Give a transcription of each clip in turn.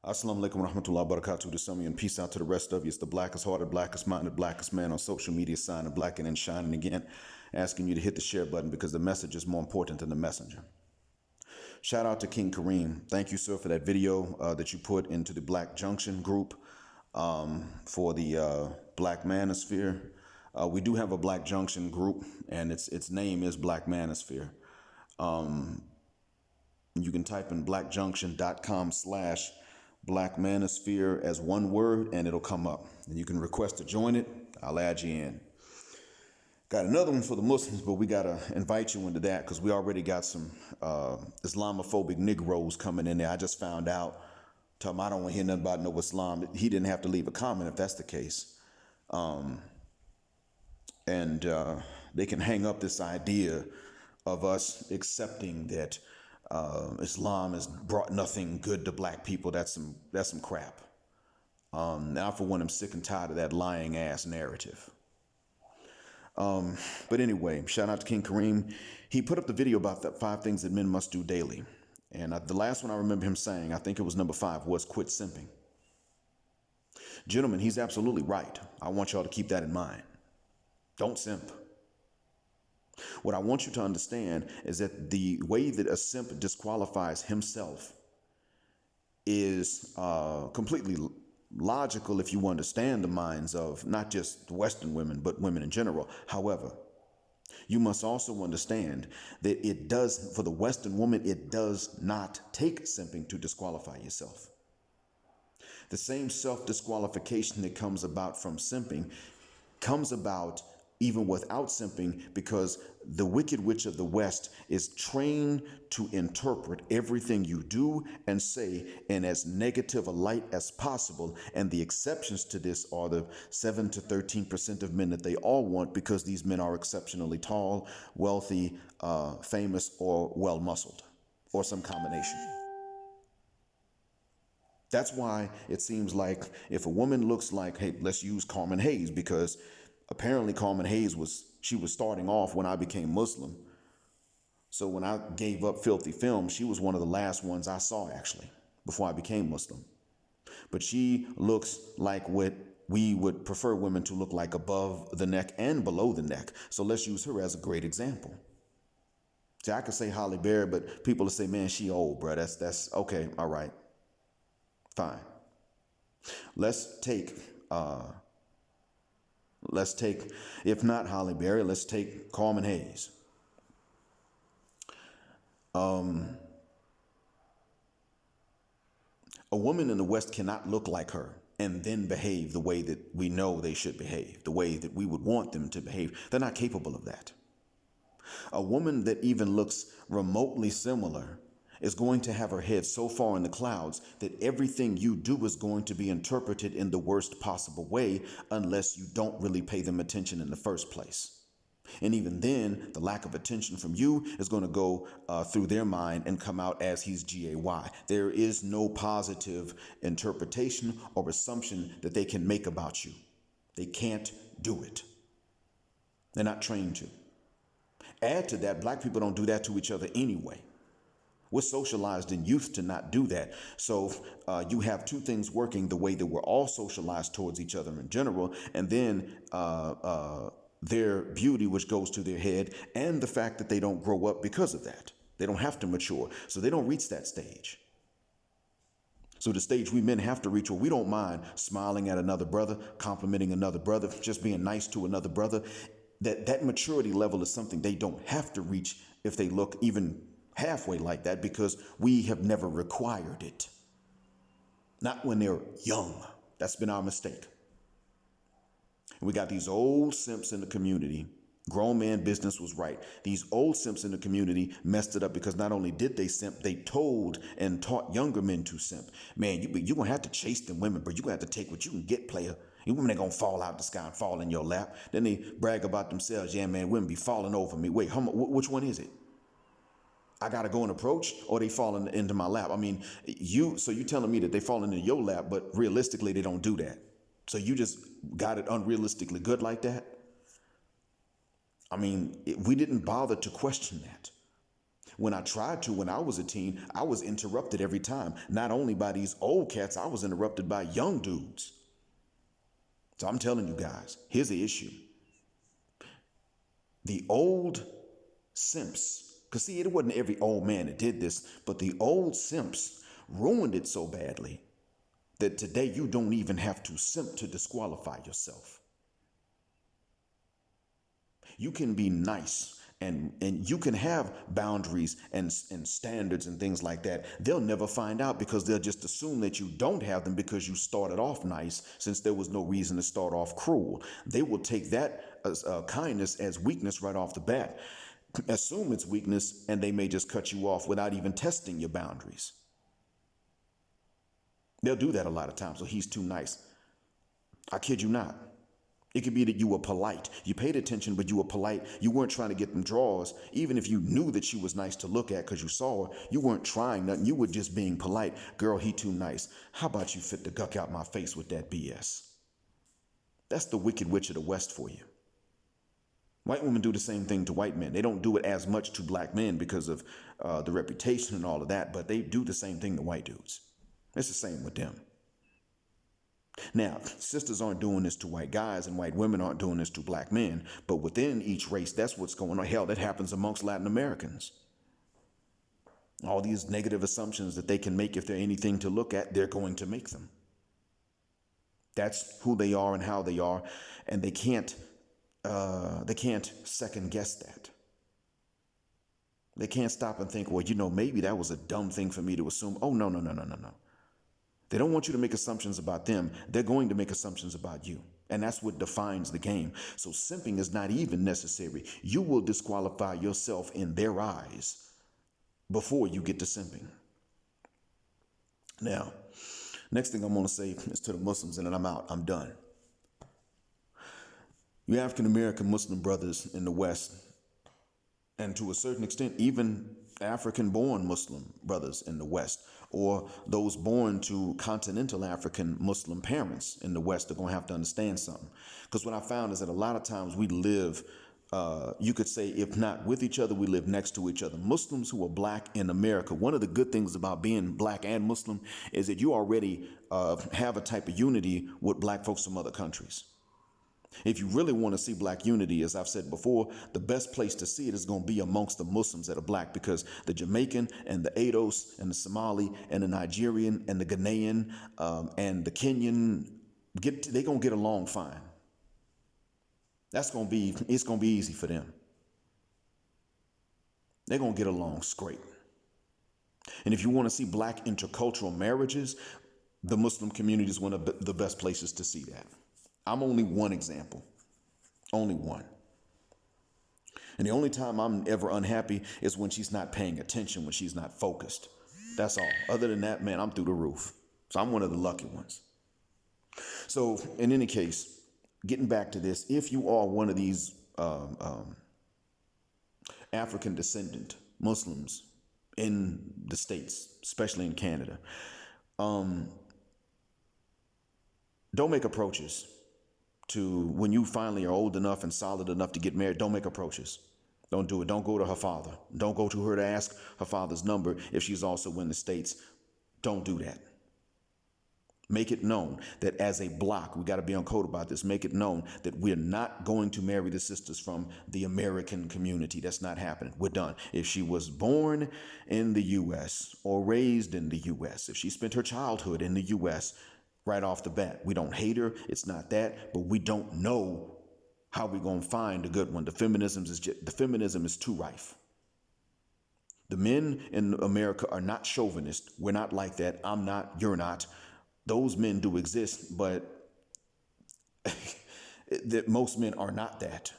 Assalamu alaikum wa rahmatullahi wa barakatuh to some of you, and peace out to the rest of you. It's the blackest hearted, blackest minded, blackest man on social media, signing blacking and shining again, asking you to hit the share button because the message is more important than the messenger. Shout out to King Kareem. Thank you, sir, for that video that you put into the Black Junction group for the Black Manosphere. We do have a Black Junction group, and its name is Black Manosphere. You can type in blackjunction.com/Black Manosphere as one word, and it'll come up. And you can request to join it. I'll add you in. Got another one for the Muslims, but we got to invite you into that because we already got some Islamophobic Negroes coming in there. I just found out. Tell them I don't want to hear nothing about no Islam. He didn't have to leave a comment if that's the case. They can hang up this idea of us accepting that Islam has brought nothing good to black people. That's some crap. Now, for one, I'm sick and tired of that lying ass narrative. But anyway, shout out to King Kareem. He put up the video about the 5 things that men must do daily. And the last one I remember him saying, I think it was number 5, was quit simping. Gentlemen, he's absolutely right. I want y'all to keep that in mind. Don't simp. What I want you to understand is that the way that a simp disqualifies himself is completely logical if you understand the minds of not just Western women, but women in general. However, you must also understand that it does, for the Western woman, it does not take simping to disqualify yourself. The same self-disqualification that comes about from simping comes about even without simping, because the wicked witch of the West is trained to interpret everything you do and say in as negative a light as possible. And the exceptions to this are the 7 to 13% of men that they all want, because these men are exceptionally tall, wealthy, famous, or well-muscled, or some combination. That's why it seems like if a woman looks like, hey, let's use Carmen Hayes, because apparently Carmen Hayes was starting off when I became Muslim. So when I gave up filthy film, she was one of the last ones I saw, actually, before I became Muslim. But she looks like what we would prefer women to look like, above the neck and below the neck. So let's use her as a great example. See, I could say Halle Berry, but people will say, man, she old, bro. That's okay. All right. Fine. Let's take, if not Halle Berry, let's take Carmen Hayes. A woman in the West cannot look like her and then behave the way that we know they should behave, the way that we would want them to behave. They're not capable of that. A woman that even looks remotely similar is going to have her head so far in the clouds that everything you do is going to be interpreted in the worst possible way, unless you don't really pay them attention in the first place. And even then, the lack of attention from you is going to go through their mind and come out as he's gay. There is no positive interpretation or assumption that they can make about you. They can't do it. They're not trained to. Add to that, black people don't do that to each other anyway. We're socialized in youth to not do that. So you have 2 things working the way that we're all socialized towards each other in general, and then their beauty, which goes to their head, and the fact that they don't grow up because of that. They don't have to mature, so they don't reach that stage. So the stage we men have to reach, where we don't mind smiling at another brother, complimenting another brother, just being nice to another brother. That maturity level is something they don't have to reach if they look even halfway like that, because we have never required it. Not when they're young. That's been our mistake. And we got these old simps in the community. Grown man business was right. These old simps in the community messed it up, because not only did they simp, they told and taught younger men to simp. Man, you're going to have to chase them women, but you're going to have to take what you can get, player. You women ain't going to fall out the sky and fall in your lap. Then they brag about themselves. Yeah, man, women be falling over me. Wait, which one is it? I got to go and approach, or they falling into my lap? I mean, so you telling me that they fall into your lap, but realistically they don't do that. So you just got it unrealistically good like that? I mean, we didn't bother to question that. When I tried to, when I was a teen, I was interrupted every time. Not only by these old cats, I was interrupted by young dudes. So I'm telling you guys, here's the issue. The old simps, because see, it wasn't every old man that did this, but the old simps ruined it so badly that today you don't even have to simp to disqualify yourself. You can be nice and you can have boundaries and standards and things like that. They'll never find out because they'll just assume that you don't have them because you started off nice, since there was no reason to start off cruel. They will take that as kindness as weakness right off the bat, assume it's weakness, and they may just cut you off without even testing your boundaries. They'll do that a lot of times. So he's too nice. I kid you not. It could be that you were polite. You paid attention, but you were polite. You weren't trying to get them draws. Even if you knew that she was nice to look at because you saw her, you weren't trying nothing. You were just being polite. Girl, he too nice. How about you fit the guck out my face with that BS? That's the wicked witch of the West for you. White women do the same thing to white men. They don't do it as much to black men because of the reputation and all of that, but they do the same thing to white dudes. It's the same with them. Now, sisters aren't doing this to white guys and white women aren't doing this to black men, but within each race, that's what's going on. Hell, that happens amongst Latin Americans. All these negative assumptions that they can make if they're anything to look at, they're going to make them. That's who they are and how they are, and they can't second guess that. They can't stop and think, well, maybe that was a dumb thing for me to assume. Oh, no. They don't want you to make assumptions about them. They're going to make assumptions about you. And that's what defines the game. So simping is not even necessary. You will disqualify yourself in their eyes before you get to simping. Now, next thing I'm going to say is to the Muslims, and then I'm out. I'm done. You African-American Muslim brothers in the West, and to a certain extent, even African-born Muslim brothers in the West, or those born to continental African Muslim parents in the West, are going to have to understand something. Because what I found is that a lot of times we live, you could say, if not with each other, we live next to each other. Muslims who are black in America, one of the good things about being black and Muslim is that you already have a type of unity with black folks from other countries. If you really want to see black unity, as I've said before, the best place to see it is going to be amongst the Muslims that are black, because the Jamaican and the Ados and the Somali and the Nigerian and the Ghanaian and the Kenyan, they're going to get along fine. It's going to be easy for them. They're going to get along straight. And if you want to see black intercultural marriages, the Muslim community is one of the best places to see that. I'm only one example. Only one. And the only time I'm ever unhappy is when she's not paying attention, when she's not focused. That's all. Other than that, man, I'm through the roof. So I'm one of the lucky ones. So in any case, getting back to this, if you are one of these African descendant Muslims in the States, especially in Canada, don't make approaches to, when you finally are old enough and solid enough to get married, don't make approaches. Don't do it. Don't go to her father. Don't go to her to ask her father's number if she's also in the States. Don't do that. Make it known that as a block, we got to be on code about this. Make it known that we're not going to marry the sisters from the American community. That's not happening. We're done. If she was born in the U.S. or raised in the U.S., if she spent her childhood in the U.S., right off the bat, we don't hate her. It's not that, but we don't know how we're going to find a good one. The feminism is too rife. The men in America are not chauvinist. We're not like that. I'm not. You're not. Those men do exist, but that most men are not that.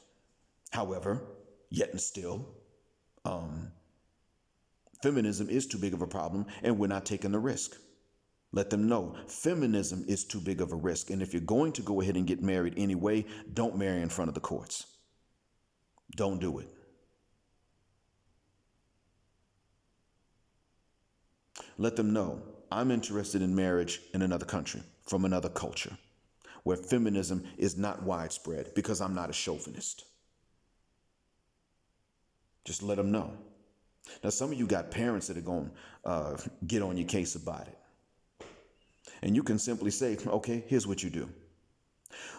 However, yet and still, feminism is too big of a problem, and we're not taking the risk. Let them know feminism is too big of a risk. And if you're going to go ahead and get married anyway, don't marry in front of the courts. Don't do it. Let them know I'm interested in marriage in another country, from another culture, where feminism is not widespread, because I'm not a chauvinist. Just let them know. Now, some of you got parents that are going to get on your case about it. And you can simply say, okay, here's what you do.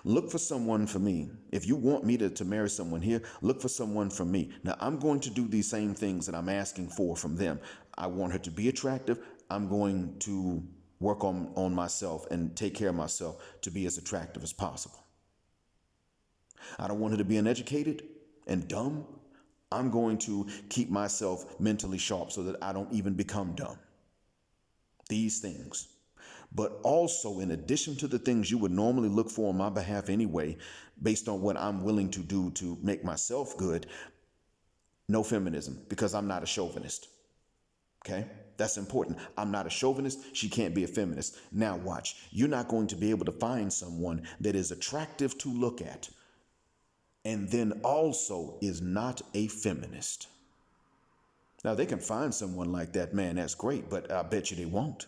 Look for someone for me. If you want me to marry someone here, look for someone for me. Now, I'm going to do these same things that I'm asking for from them. I want her to be attractive. I'm going to work on myself and take care of myself to be as attractive as possible. I don't want her to be uneducated and dumb. I'm going to keep myself mentally sharp so that I don't even become dumb. These things. But also, in addition to the things you would normally look for on my behalf anyway, based on what I'm willing to do to make myself good, no feminism, because I'm not a chauvinist. Okay? That's important. I'm not a chauvinist. She can't be a feminist. Now watch. You're not going to be able to find someone that is attractive to look at and then also is not a feminist. Now, they can find someone like that, man, that's great, but I bet you they won't.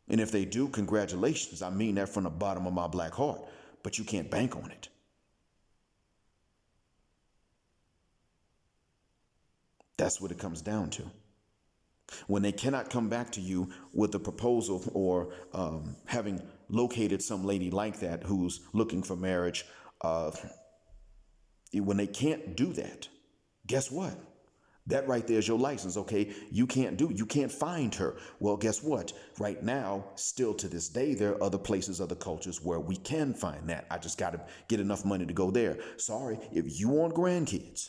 And if they do, congratulations. I mean that from the bottom of my black heart, but you can't bank on it. That's what it comes down to. When they cannot come back to you with a proposal or having located some lady like that who's looking for marriage, when they can't do that, guess what? That right there is your license, okay? You can't find her. Well, guess what? Right now, still to this day, there are other places, other cultures where we can find that. I just got to get enough money to go there. Sorry, if you want grandkids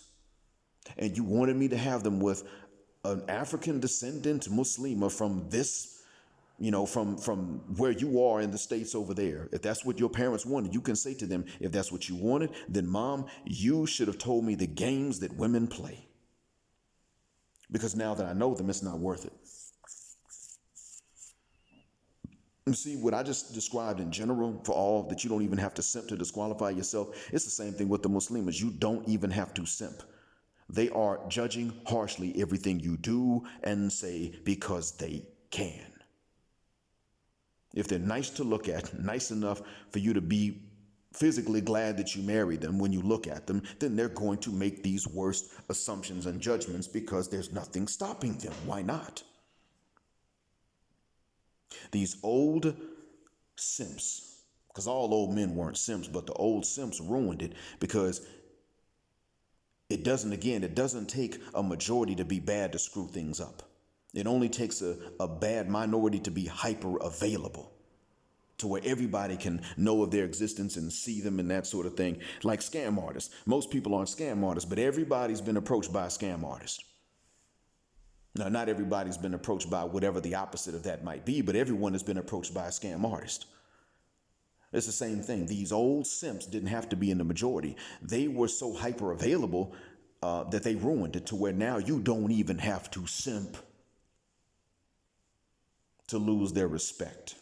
and you wanted me to have them with an African descendant Muslima from this, from where you are in the States over there, if that's what your parents wanted, you can say to them, if that's what you wanted, then Mom, you should have told me the games that women play. Because now that I know them, it's not worth it. You see, what I just described in general for all, that you don't even have to simp to disqualify yourself, it's the same thing with the Muslims. You don't even have to simp. They are judging harshly everything you do and say because they can. If they're nice to look at, nice enough for you to be physically glad that you married them when you look at them, then they're going to make these worst assumptions and judgments because there's nothing stopping them. Why not? These old simps, because all old men weren't simps, but the old simps ruined it because it doesn't take a majority to be bad to screw things up. It only takes a bad minority to be hyper available, to where everybody can know of their existence and see them and that sort of thing. Like scam artists. Most people aren't scam artists, but everybody's been approached by a scam artist. Now, not everybody's been approached by whatever the opposite of that might be, but everyone has been approached by a scam artist. It's the same thing. These old simps didn't have to be in the majority. They were so hyper available that they ruined it to where now you don't even have to simp to lose their respect.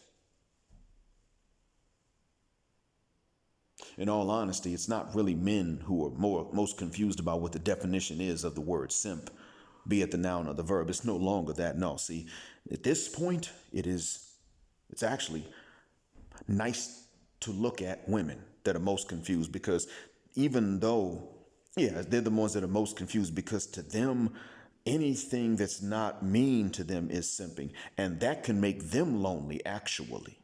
In all honesty, it's not really men who are most confused about what the definition is of the word simp, be it the noun or the verb. It's no longer that. No, see, at this point, it's actually nice to look at women that are most confused, because even though, they're the ones that are most confused, because to them, anything that's not mean to them is simping, and that can make them lonely, actually.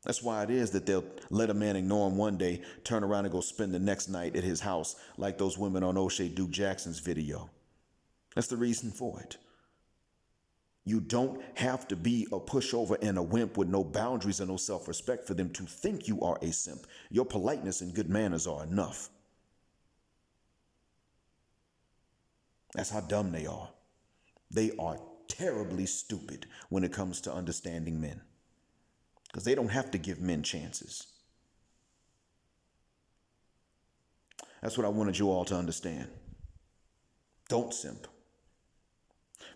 That's why it is that they'll let a man ignore him one day, turn around and go spend the next night at his house, like those women on O'Shea Duke Jackson's video. That's the reason for it. You don't have to be a pushover and a wimp with no boundaries and no self-respect for them to think you are a simp. Your politeness and good manners are enough. That's how dumb they are. They are terribly stupid when it comes to understanding men, because they don't have to give men chances. That's what I wanted you all to understand. Don't simp.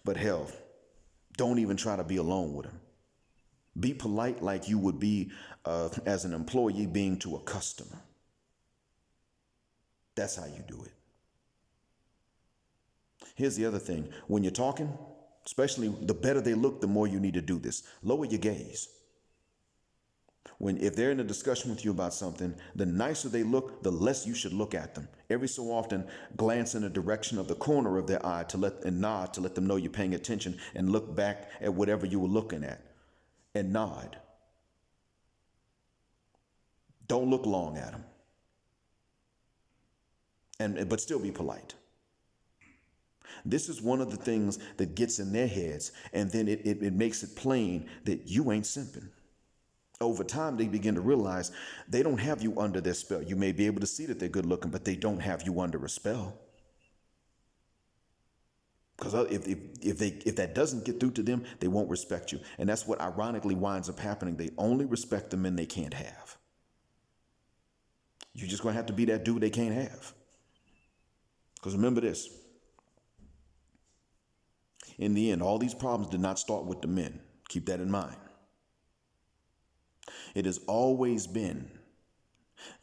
But hell, don't even try to be alone with him. Be polite like you would be as an employee being to a customer. That's how you do it. Here's the other thing. When you're talking, especially the better they look, the more you need to do this. Lower your gaze. If they're in a discussion with you about something, the nicer they look, the less you should look at them. Every so often, glance in the direction of the corner of their eye and nod to let them know you're paying attention, and look back at whatever you were looking at and nod. Don't look long at them, but still be polite. This is one of the things that gets in their heads, and then it makes it plain that you ain't simping. Over time, they begin to realize they don't have you under their spell. You may be able to see that they're good looking, but they don't have you under a spell. Because if that doesn't get through to them, they won't respect you. And that's what ironically winds up happening. They only respect the men they can't have. You're just going to have to be that dude they can't have. Because remember this. In the end, all these problems did not start with the men. Keep that in mind. It has always been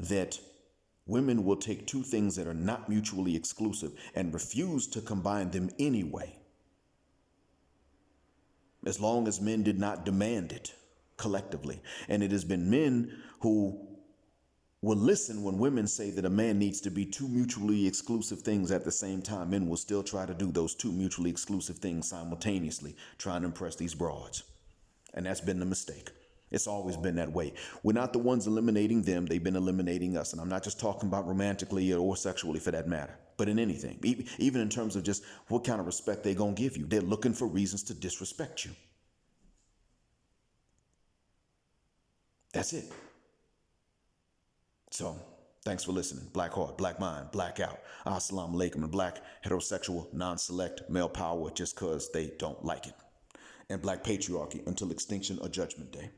that women will take two things that are not mutually exclusive and refuse to combine them anyway, as long as men did not demand it collectively. And it has been men who will listen when women say that a man needs to be two mutually exclusive things at the same time. Men will still try to do those two mutually exclusive things simultaneously, trying to impress these broads. And that's been the mistake. It's always been that way. We're not the ones eliminating them. They've been eliminating us. And I'm not just talking about romantically or sexually for that matter, but in anything, even in terms of just what kind of respect they're going to give you. They're looking for reasons to disrespect you. That's it. So thanks for listening. Black heart, black mind, black out. Assalamu alaikum. And black, heterosexual, non-select, male power just because they don't like it. And black patriarchy until extinction or judgment day.